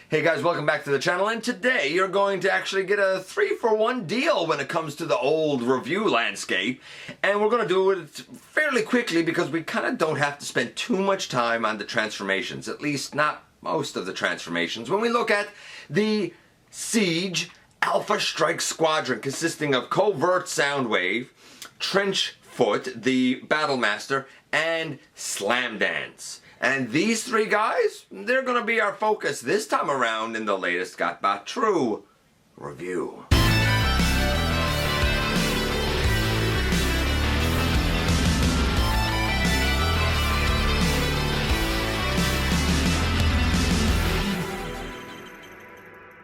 Hey guys, welcome back to the channel, and today you're going to actually get a 3-for-1 deal when it comes to the old review landscape. And we're going to do it fairly quickly because we kind of don't have to spend too much time on the transformations, at least not most of the transformations. When we look at the Siege Alphastrike Squadron consisting of Covert Sideswipe, Trenchfoot, the Battle Master, and Slamdance. And these three guys, they're going to be our focus this time around in the latest GotBot True review.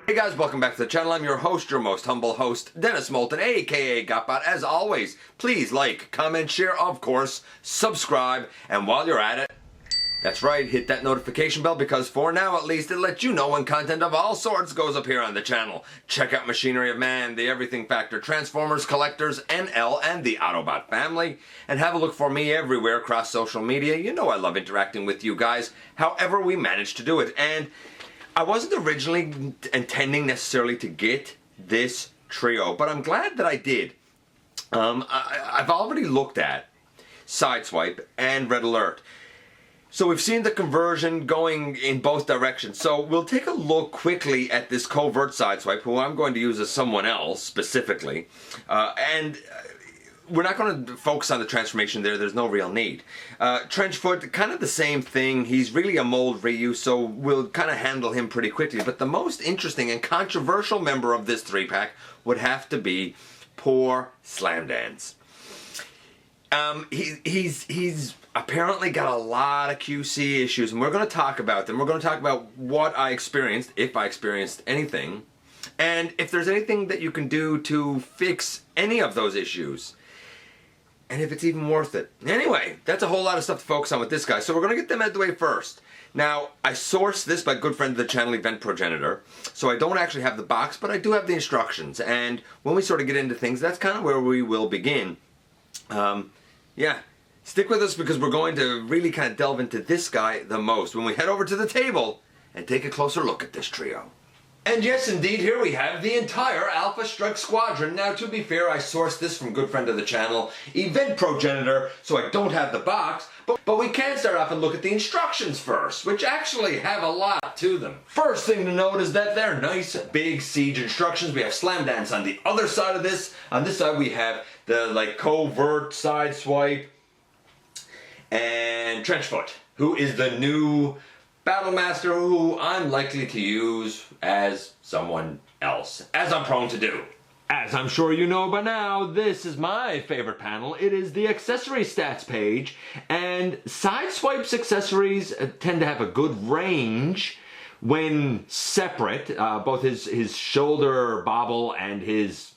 Hey guys, welcome back to the channel. I'm your host, your most humble host, Dennis Moulton, aka GotBot. As always, please like, comment, share, of course, subscribe, and while you're at it, that's right, hit that notification bell because for now at least it lets you know when content of all sorts goes up here on the channel. Check out Machinery of Man, the Everything Factor, Transformers, Collectors, NL, and the Autobot family. And have a look for me everywhere across social media. You know I love interacting with you guys, however we manage to do it. And I wasn't originally intending necessarily to get this trio, but I'm glad that I did. I've already looked at Sideswipe and Red Alert. So we've seen the conversion going in both directions. So we'll take a look quickly at this Covert Sideswipe, who I'm going to use as someone else specifically. We're not going to focus on the transformation there. There's no real need. Trenchfoot, kind of the same thing. He's really a mold reuse, so we'll kind of handle him pretty quickly. But the most interesting and controversial member of this three-pack would have to be poor Slamdance. He's apparently got a lot of QC issues, and we're going to talk about them. We're going to talk about what I experienced, if I experienced anything, and if there's anything that you can do to fix any of those issues, and if it's even worth it. Anyway, that's a whole lot of stuff to focus on with this guy, so we're going to get them out of the way first. Now, I sourced this by a good friend of the channel, Event Progenitor, so I don't actually have the box, but I do have the instructions, and when we sort of get into things, that's kind of where we will begin. Yeah, stick with us because we're going to really kind of delve into this guy the most when we head over to the table and take a closer look at this trio. And yes, indeed, here we have the entire Alphastrike Squadron. Now, to be fair, I sourced this from good friend of the channel, Event Progenitor, so I don't have the box, but we can start off and look at the instructions first, which actually have a lot to them. First thing to note is that they're nice, big Siege instructions. We have Slamdance on the other side of this. On this side, we have the Covert Sideswipe and Trenchfoot, who is the new Battle Master, who I'm likely to use as someone else, as I'm prone to do. As I'm sure you know by now, this is my favorite panel. It is the accessory stats page, and Sideswipe's accessories tend to have a good range when separate, both his shoulder bobble and his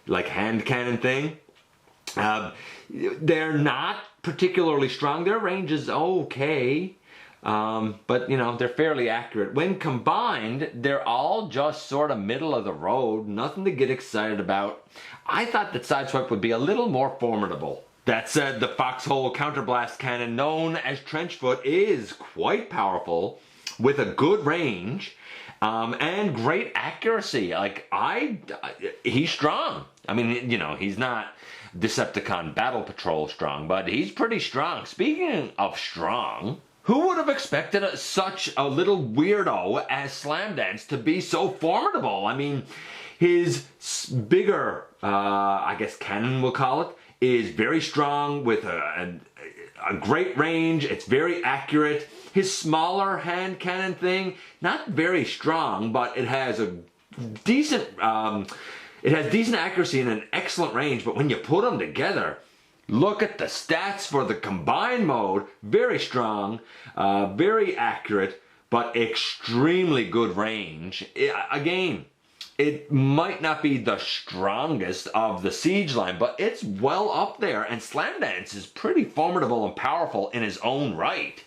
hand cannon thing. They're not particularly strong. Their range is okay. But you know, they're fairly accurate. When combined, they're all just sort of middle of the road, nothing to get excited about. I thought that Sideswipe would be a little more formidable. That said, the foxhole counterblast cannon known as Trenchfoot is quite powerful with a good range and great accuracy. He's strong. I mean, you know, he's not Decepticon Battle Patrol strong, but he's pretty strong. Speaking of strong, who would have expected such a little weirdo as Slamdance to be so formidable? I mean, his bigger, I guess cannon we'll call it, is very strong with a great range. It's very accurate. His smaller hand cannon thing, not very strong, but it has a decent, decent accuracy and an excellent range. But when you put them together, look at the stats for the combined mode. Very strong, very accurate, but extremely good range. Again, it might not be the strongest of the Siege line, but it's well up there, and Slamdance is pretty formidable and powerful in his own right.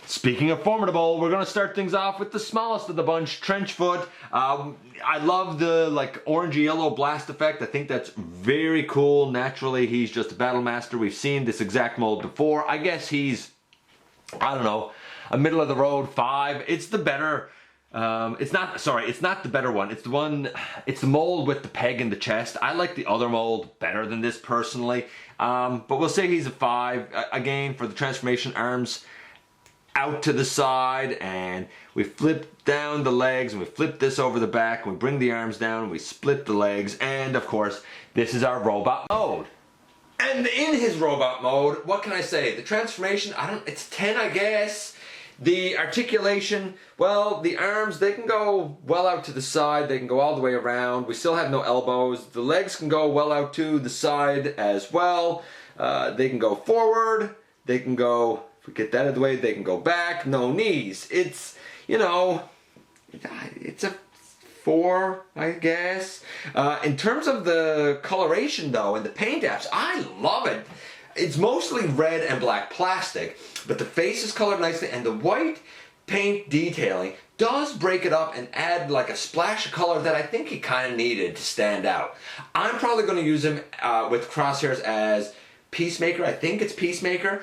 Speaking of formidable, we're going to start things off with the smallest of the bunch, Trenchfoot. I love the orangey-yellow blast effect. I think that's very cool. Naturally, he's just a Battle Master. We've seen this exact mold before. I guess he's, I don't know, a middle-of-the-road 5. It's the better It's not, sorry, it's not the better one. It's the one, it's the mold with the peg in the chest. I like the other mold better than this personally. But we'll say he's a 5. Again, for the transformation, arms out to the side, and we flip down the legs, and we flip this over the back, and we bring the arms down, and we split the legs, and of course, this is our robot mode. And in his robot mode, what can I say? The transformation, it's 10, I guess. The articulation, well, the arms, they can go well out to the side, they can go all the way around. We still have no elbows. The legs can go well out to the side as well. They can go forward, they can go, if we get that out of the way, they can go back. No knees. It's, you know, it's a 4, I guess. In terms of the coloration though, and the paint apps, I love it. It's mostly red and black plastic, but the face is colored nicely, and the white paint detailing does break it up and add like a splash of color that I think he kind of needed to stand out. I'm probably going to use him with crosshairs as Peacemaker. I think it's Peacemaker,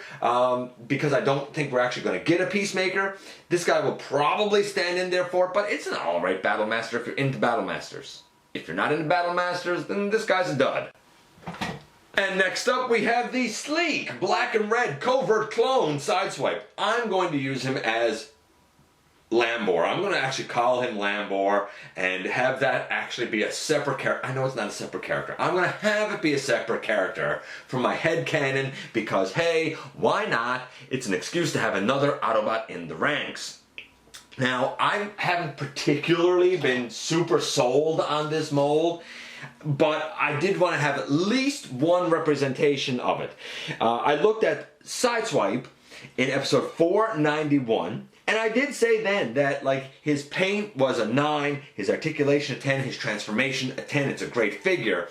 because I don't think we're actually going to get a Peacemaker. This guy will probably stand in there for it, but it's an alright Battle Master if you're into Battle Masters. If you're not into Battle Masters, then this guy's a dud. And next up we have the sleek black and red Covert clone Sideswipe. I'm going to use him as Lambor. I'm going to actually call him Lambor and have that actually be a separate character. I know it's not a separate character. I'm going to have it be a separate character from my headcanon because, hey, why not? It's an excuse to have another Autobot in the ranks. Now, I haven't particularly been super sold on this mold, but I did want to have at least one representation of it. I looked at Sideswipe in episode 491, and I did say then that like his paint was a 9, his articulation a 10, his transformation a 10. It's a great figure.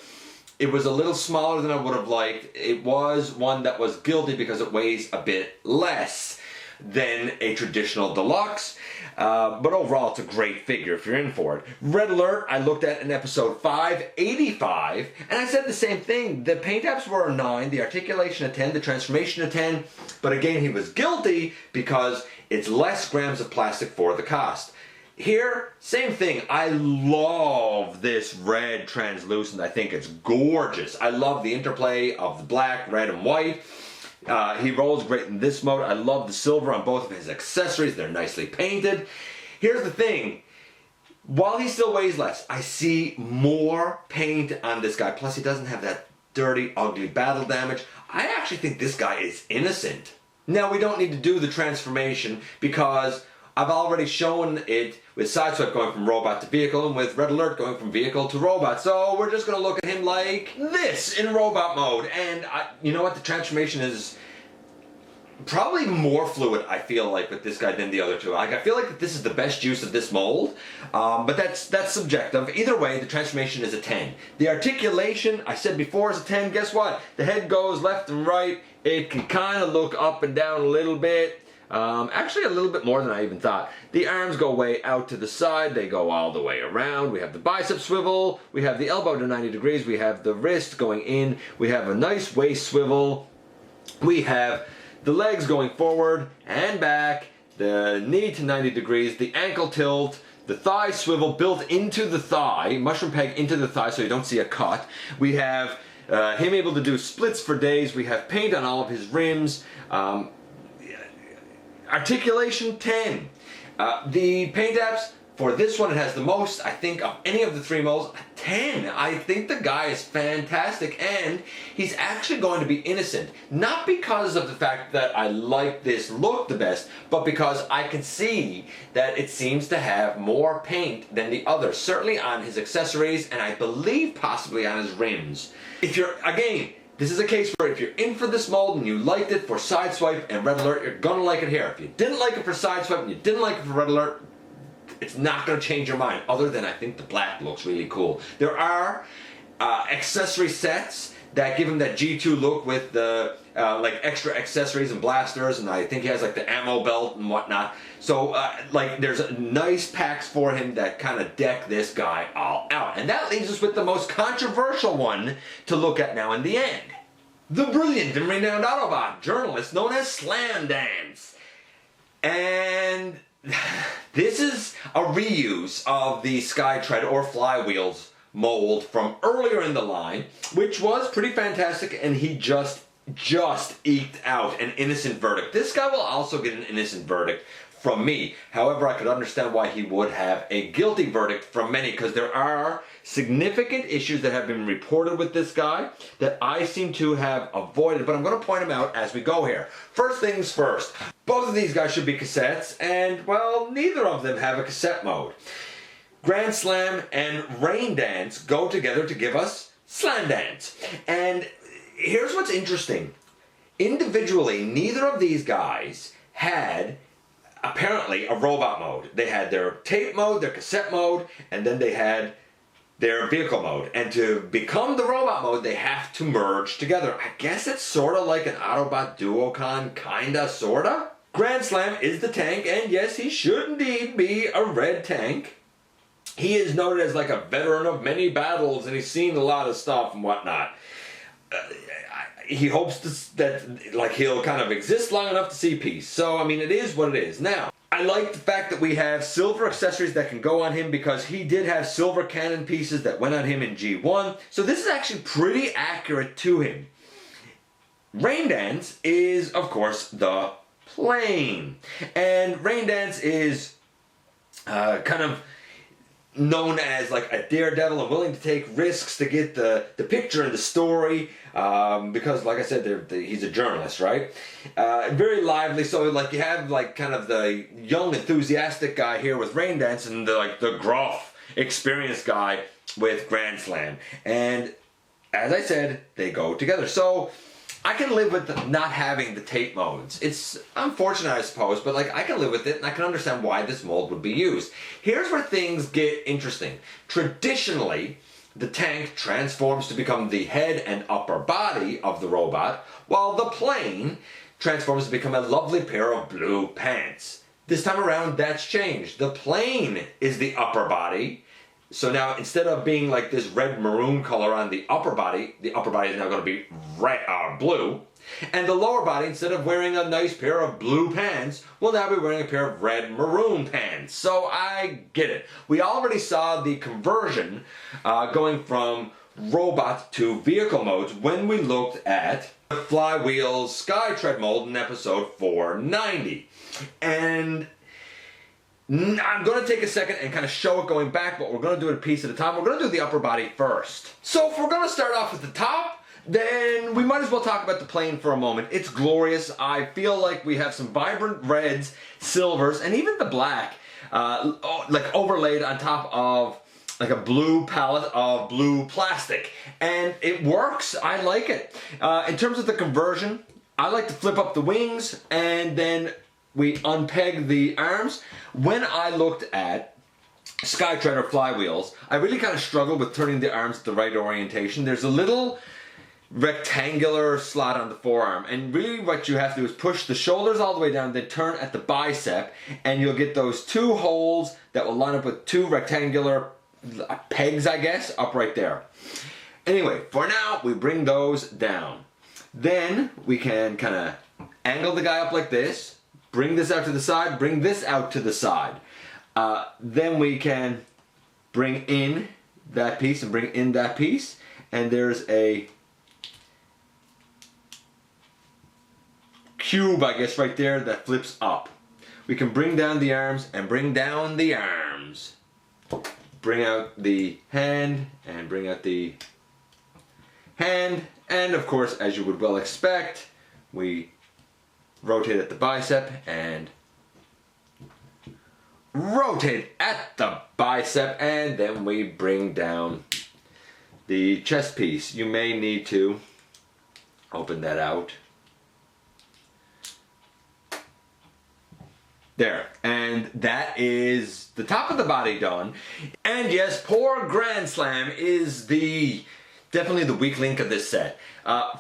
It was a little smaller than I would have liked. It was one that was guilty because it weighs a bit less than a traditional deluxe. But overall, it's a great figure if you're in for it. Red Alert, I looked at in episode 585, and I said the same thing. The paint apps were a 9, the articulation a 10, the transformation a 10, but again, he was guilty because it's less grams of plastic for the cost. Here, same thing. I love this red translucent. I think it's gorgeous. I love the interplay of the black, red, and white. He rolls great in this mode. I love the silver on both of his accessories. They're nicely painted. Here's the thing. While he still weighs less, I see more paint on this guy. Plus, he doesn't have that dirty, ugly battle damage. I actually think this guy is innocent. Now, we don't need to do the transformation because I've already shown it with Sideswipe going from robot to vehicle and with Red Alert going from vehicle to robot. So we're just going to look at him like this in robot mode. And you know what? The transformation is probably more fluid, I feel like, with this guy than the other two. Like, I feel like that this is the best use of this mold, but that's subjective. Either way, the transformation is a 10. The articulation, I said before, is a 10. Guess what? The head goes left and right. It can kind of look up and down a little bit. Actually a little bit more than I even thought. The arms go way out to the side, they go all the way around. We have the bicep swivel, we have the elbow to 90 degrees, we have the wrist going in, we have a nice waist swivel, we have the legs going forward and back, the knee to 90 degrees, the ankle tilt, the thigh swivel built into the thigh, mushroom peg into the thigh so you don't see a cut. We have him able to do splits for days, we have paint on all of his rims. Articulation 10. The paint apps, for this one it has the most, I think, of any of the 3 molds. 10. I think the guy is fantastic and he's actually going to be innocent. Not because of the fact that I like this look the best, but because I can see that it seems to have more paint than the others. Certainly on his accessories and I believe possibly on his rims. If you're, again, this is a case where if you're in for this mold and you liked it for Sideswipe and Red Alert, you're going to like it here. If you didn't like it for Sideswipe and you didn't like it for Red Alert, it's not going to change your mind, other than I think the black looks really cool. There are accessory sets that give him that G2 look with the like extra accessories and blasters, and I think he has like the ammo belt and whatnot. So like there's nice packs for him that kind of deck this guy all out. And that leaves us with the most controversial one to look at now in the end. The brilliant and renowned Autobot journalist known as Slamdance. And this is a reuse of the Skytread or Flywheels mold from earlier in the line, which was pretty fantastic, and he just eked out an innocent verdict. This guy will also get an innocent verdict from me. However, I could understand why he would have a guilty verdict from many, because there are significant issues that have been reported with this guy that I seem to have avoided, but I'm going to point them out as we go here. First things first, both of these guys should be cassettes, and well, neither of them have a cassette mode. Grand Slam and Rain Dance go together to give us Slamdance. And here's what's interesting. Individually, neither of these guys had apparently a robot mode. They had their tape mode, their cassette mode, and then they had their vehicle mode. And to become the robot mode, they have to merge together. I guess it's sort of like an Autobot Duocon, kinda, sorta. Grand Slam is the tank, and yes, he should indeed be a red tank. He is noted as like a veteran of many battles, and he's seen a lot of stuff and whatnot. He hopes that like he'll kind of exist long enough to see peace. So, I mean, it is what it is. Now, I like the fact that we have silver accessories that can go on him, because he did have silver cannon pieces that went on him in G1. So this is actually pretty accurate to him. Rain Dance is, of course, the plane. And Rain Dance is kind of known as like a daredevil and willing to take risks to get the picture and the story, because like I said, he's a journalist, right? Very lively. So like you have like kind of the young enthusiastic guy here with Rain Dance, and the gruff experienced guy with Grand Slam. And as I said, they go together. So I can live with not having the tape modes. It's unfortunate, I suppose, but like I can live with it, and I can understand why this mold would be used. Here's where things get interesting. Traditionally, the tank transforms to become the head and upper body of the robot, while the plane transforms to become a lovely pair of blue pants. This time around, that's changed. The plane is the upper body. So now, instead of being like this red maroon color on the upper body is now going to be blue. And the lower body, instead of wearing a nice pair of blue pants, will now be wearing a pair of red maroon pants. So I get it. We already saw the conversion going from robot to vehicle modes when we looked at the Flywheels Skytread mold in episode 490. And I'm going to take a second and kind of show it going back, but we're going to do it a piece at a time. We're going to do the upper body first. So if we're going to start off at the top, then we might as well talk about the plane for a moment. It's glorious. I feel like we have some vibrant reds, silvers, and even the black, like overlaid on top of like a blue palette of blue plastic. And it works. I like it. In terms of the conversion, I like to flip up the wings and then we unpeg the arms. When I looked at Skytread or Flywheels, I really kind of struggled with turning the arms to the right orientation. There's a little rectangular slot on the forearm, and really what you have to do is push the shoulders all the way down, then turn at the bicep, and you'll get those two holes that will line up with two rectangular pegs, I guess, up right there. Anyway, for now, we bring those down. Then we can kind of angle the guy up like this, bring this out to the side, bring this out to the side. Then we can bring in that piece and bring in that piece, and there's a cube, I guess, right there that flips up. We can bring down the arms and bring down the arms. Bring out the hand and bring out the hand, and of course, as you would well expect, we rotate at the bicep and rotate at the bicep, and then we bring down the chest piece. You may need to open that out. There, and that is the top of the body done. And yes, poor Grand Slam is definitely the weak link of this set.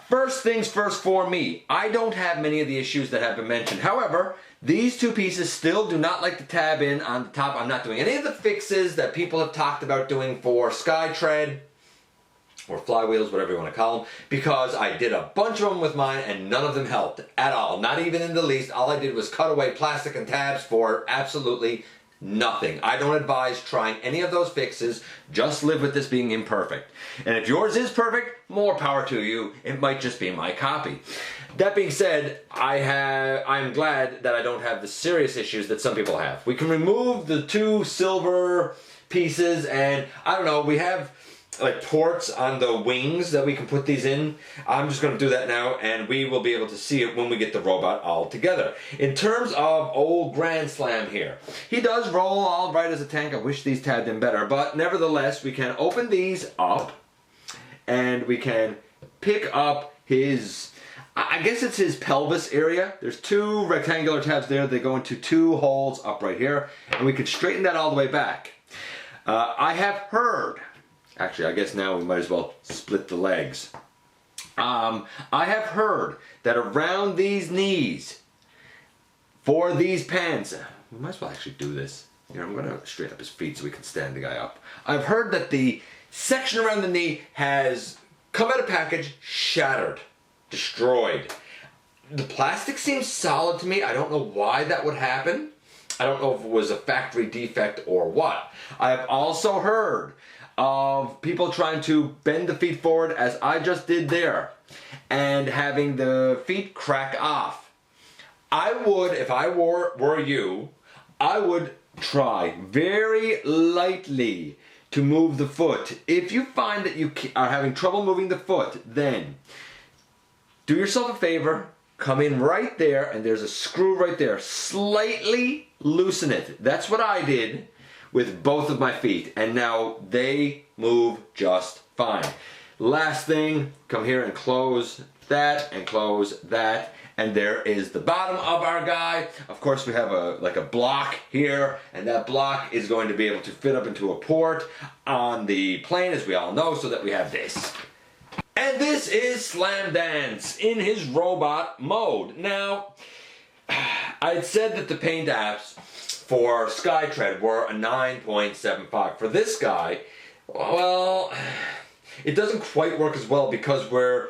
First things first for me, I don't have many of the issues that have been mentioned. However, these two pieces still do not like to tab in on the top. I'm not doing any of the fixes that people have talked about doing for Skytread. or flywheels, whatever you want to call them, because I did a bunch of them with mine and none of them helped at all, not even in the least. All I did was cut away plastic and tabs for absolutely nothing. I don't advise trying any of those fixes. Just live with this being imperfect. And if yours is perfect, more power to you. It might just be my copy. That being said, I'm glad that I don't have the serious issues that some people have. We can remove the 2 silver pieces, and I don't know, we have like ports on the wings that we can put these in. I'm just going to do that now, and we will be able to see it when we get the robot all together. In terms of old Grand Slam here, he does roll all right as a tank. I wish these tabbed in better, but nevertheless, we can open these up, and we can pick up his, I guess it's his pelvis area. There's 2 rectangular tabs there. They go into 2 holes up right here, and we can straighten that all the way back. I have heard, actually, I guess now we might as well split the legs. I have heard that around these knees, for these pants, we might as well actually do this. Here, I'm going to straighten up his feet so we can stand the guy up. I've heard that the section around the knee has come out of package, shattered, destroyed. The plastic seems solid to me. I don't know why that would happen. I don't know if it was a factory defect or what. I have also heard of people trying to bend the feet forward as I just did there and having the feet crack off. I would, if I were you, I would try very lightly to move the foot. If you find that you are having trouble moving the foot, then do yourself a favor, come in right there, and there's a screw right there. Slightly loosen it. That's what I did with both of my feet, and now they move just fine. Last thing, come here and close that, and there is the bottom of our guy. Of course, we have a block here, and that block is going to be able to fit up into a port on the plane, as we all know, so that we have this. And this is Slamdance in his robot mode. Now, I had said that the paint apps for Skytread were a 9.75. For this guy, well, it doesn't quite work as well because we're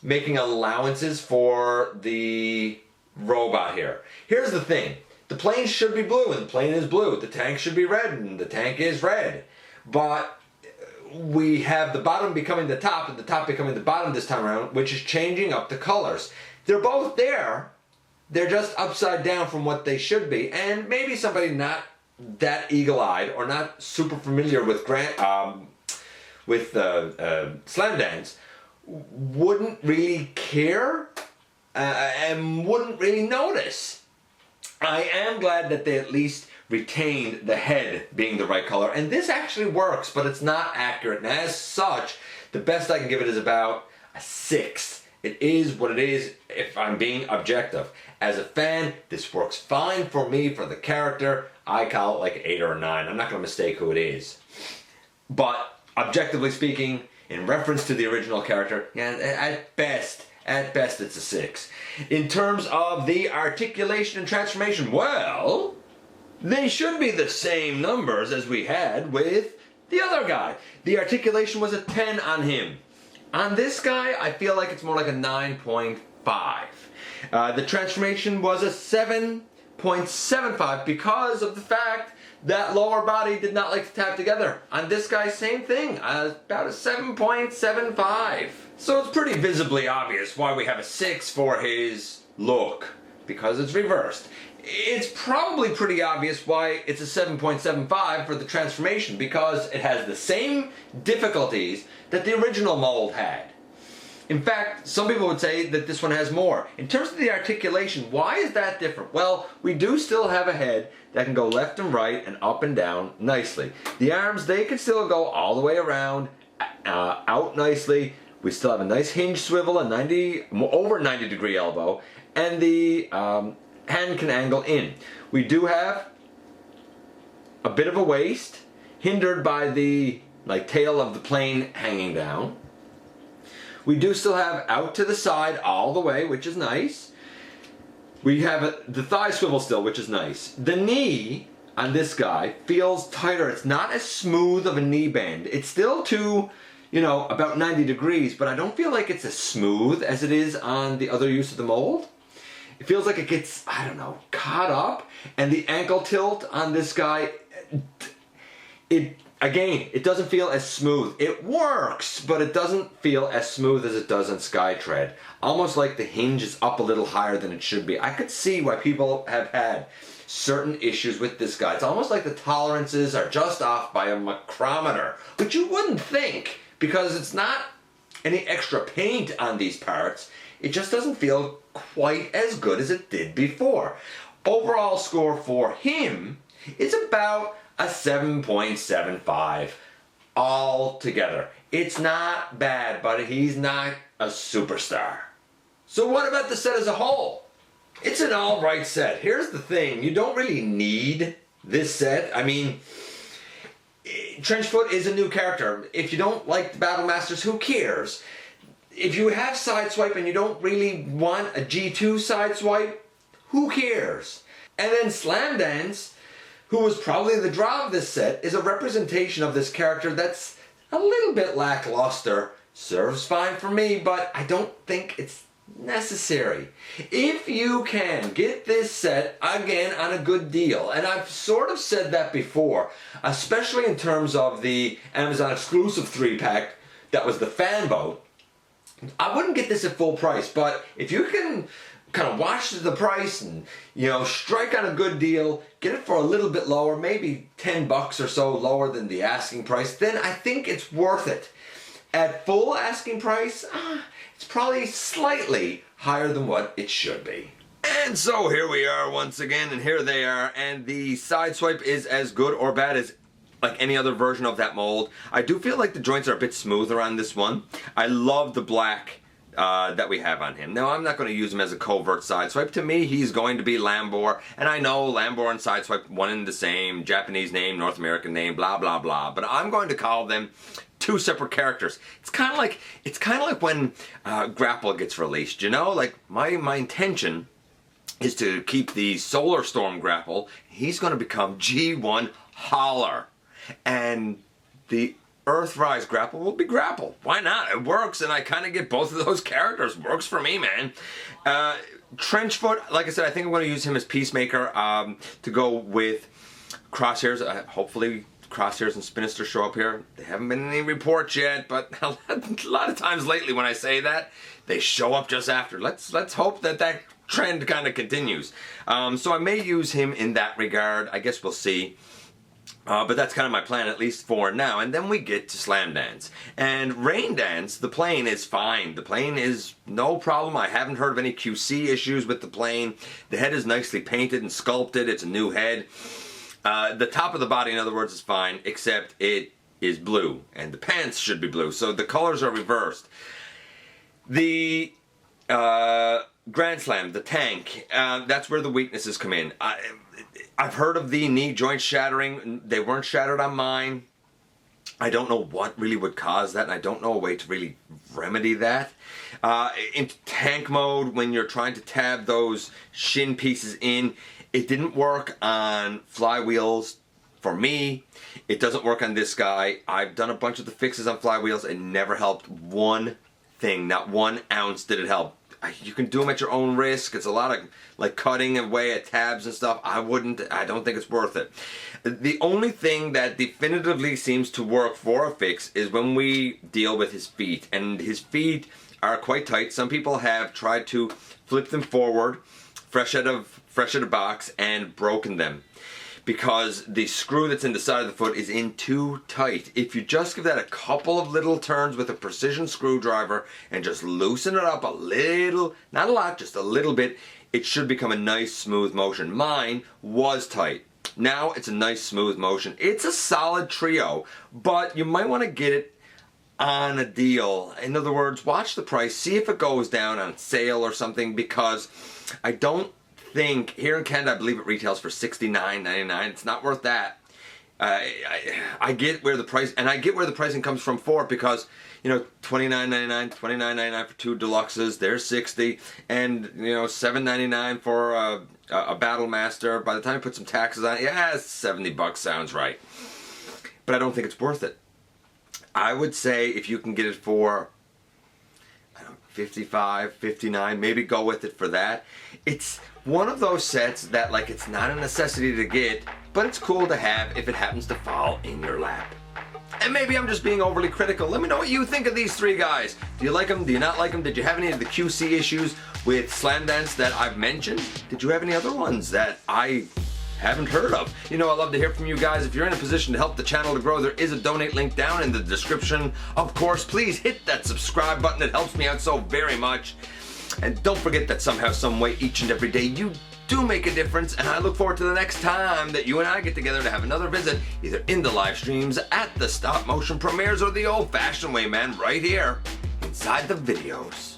making allowances for the robot here. Here's the thing. The plane should be blue, and the plane is blue. The tank should be red, and the tank is red. But we have the bottom becoming the top and the top becoming the bottom this time around, which is changing up the colors. They're both there. They're just upside down from what they should be. And maybe somebody not that eagle-eyed or not super familiar with Slamdance wouldn't really care and wouldn't really notice. I am glad that they at least retained the head being the right color, and this actually works, but it's not accurate, and as such, the best I can give it is about a 6. It is what it is if I'm being objective. As a fan, this works fine for me, for the character. I call it like 8 or a 9. I'm not going to mistake who it is. But objectively speaking, in reference to the original character, yeah, at best it's a 6. In terms of the articulation and transformation, well, they should be the same numbers as we had with the other guy. The articulation was a 10 on him. On this guy, I feel like it's more like a 9.5. The transformation was a 7.75 because of the fact that lower body did not like to tap together. On this guy, same thing, about a 7.75. So it's pretty visibly obvious why we have a 6 for his look, because it's reversed. It's probably pretty obvious why it's a 7.75 for the transformation, because it has the same difficulties that the original mold had. In fact, some people would say that this one has more. In terms of the articulation, why is that different? Well, we do still have a head that can go left and right and up and down nicely. The arms, they can still go all the way around, out nicely. We still have a nice hinge swivel, over 90 degree elbow, and the hand can angle in. We do have a bit of a waist, hindered by the tail of the plane hanging down. We do still have out to the side all the way, which is nice. We have the thigh swivel still, which is nice. The knee on this guy feels tighter. It's not as smooth of a knee bend. It's still too, you know, about 90 degrees, but I don't feel like it's as smooth as it is on the other use of the mold. It feels like it gets, I don't know, caught up, and the ankle tilt on this guy, it doesn't feel as smooth. It works, but it doesn't feel as smooth as it does on Skytread. Almost like the hinge is up a little higher than it should be. I could see why people have had certain issues with this guy. It's almost like the tolerances are just off by a micrometer, which you wouldn't think, because it's not any extra paint on these parts. It just doesn't feel quite as good as it did before. Overall score for him is about a 7.75 all together. It's not bad, but he's not a superstar. So what about the set as a whole? It's an alright set. Here's the thing, you don't really need this set. I mean, Trenchfoot is a new character. If you don't like the Battle Masters, who cares? If you have Sideswipe and you don't really want a G2 Sideswipe, who cares? And then Slamdance, who was probably the draw of this set, is a representation of this character that's a little bit lackluster. Serves fine for me, but I don't think it's necessary. If you can get this set again on a good deal, and I've sort of said that before, especially in terms of the Amazon exclusive 3-pack that was the fan vote, I wouldn't get this at full price, but if you can kind of watch the price and, you know, strike on a good deal, get it for a little bit lower, maybe 10 bucks or so lower than the asking price, then I think it's worth it. At full asking price, it's probably slightly higher than what it should be. And so here we are once again, and here they are, and the Sideswipe is as good or bad as like any other version of that mold. I do feel like the joints are a bit smoother on this one. I love the black that we have on him. Now, I'm not going to use him as a covert Sideswipe. To me, he's going to be Lambor, and I know Lambor and Sideswipe, one and the same, Japanese name, North American name, blah blah blah, but I'm going to call them two separate characters. It's kind of like when Grapple gets released, you know? Like, my intention is to keep the Solar Storm Grapple. He's going to become G1 Holler. And the Earthrise Grapple will be Grapple. Why not? It works, and I kind of get both of those characters. Works for me, man. Trenchfoot, like I said, I think I'm going to use him as Peacemaker to go with Crosshairs. Hopefully Crosshairs and Spinister show up here. There haven't been any reports yet, but a lot of times lately when I say that, they show up just after. Let's hope that trend kind of continues. So I may use him in that regard. I guess we'll see. But that's kind of my plan, at least for now. And then we get to Slamdance. And Rain Dance, the plane is fine. The plane is no problem. I haven't heard of any QC issues with the plane. The head is nicely painted and sculpted. It's a new head. The top of the body, in other words, is fine, except it is blue. And the pants should be blue. So the colors are reversed. The Grand Slam, the tank, that's where the weaknesses come in. I've heard of the knee joint shattering. They weren't shattered on mine. I don't know what really would cause that, and I don't know a way to really remedy that. In tank mode, when you're trying to tab those shin pieces in, it didn't work on flywheels for me. It doesn't work on this guy. I've done a bunch of the fixes on flywheels. It never helped one thing. Not 1 ounce did it help. You can do them at your own risk. It's a lot of like cutting away at tabs and stuff. I don't think it's worth it. The only thing that definitively seems to work for a fix is when we deal with his feet. And his feet are quite tight. Some people have tried to flip them forward, fresh out of box, and broken them, because the screw that's in the side of the foot is in too tight. If you just give that a couple of little turns with a precision screwdriver and just loosen it up a little, not a lot, just a little bit, it should become a nice smooth motion. Mine was tight. Now it's a nice smooth motion. It's a solid trio, but you might want to get it on a deal. In other words, watch the price, see if it goes down on sale or something, because I don't think here in Canada, I believe it retails for $69.99. It's not worth that. I get where the price, and I get where the pricing comes from for it, because, you know, $29.99, $29.99 for 2 deluxes. They're $60, and you know, $7.99 for a Battle Master. By the time you put some taxes on it, yeah, $70 sounds right. But I don't think it's worth it. I would say if you can get it for, I don't know, 55, 59, maybe go with it for that. It's one of those sets that, like, it's not a necessity to get, but it's cool to have if it happens to fall in your lap. And maybe I'm just being overly critical. Let me know what you think of these three guys. Do you like them? Do you not like them? Did you have any of the QC issues with Slamdance that I've mentioned? Did you have any other ones that I haven't heard of? You know, I love to hear from you guys. If you're in a position to help the channel to grow, there is a donate link down in the description. Of course, please hit that subscribe button. It helps me out so very much. And don't forget that somehow, some way, each and every day, you do make a difference, and I look forward to the next time that you and I get together to have another visit, either in the live streams, at the stop motion premieres, or the old-fashioned way, man, right here inside the videos.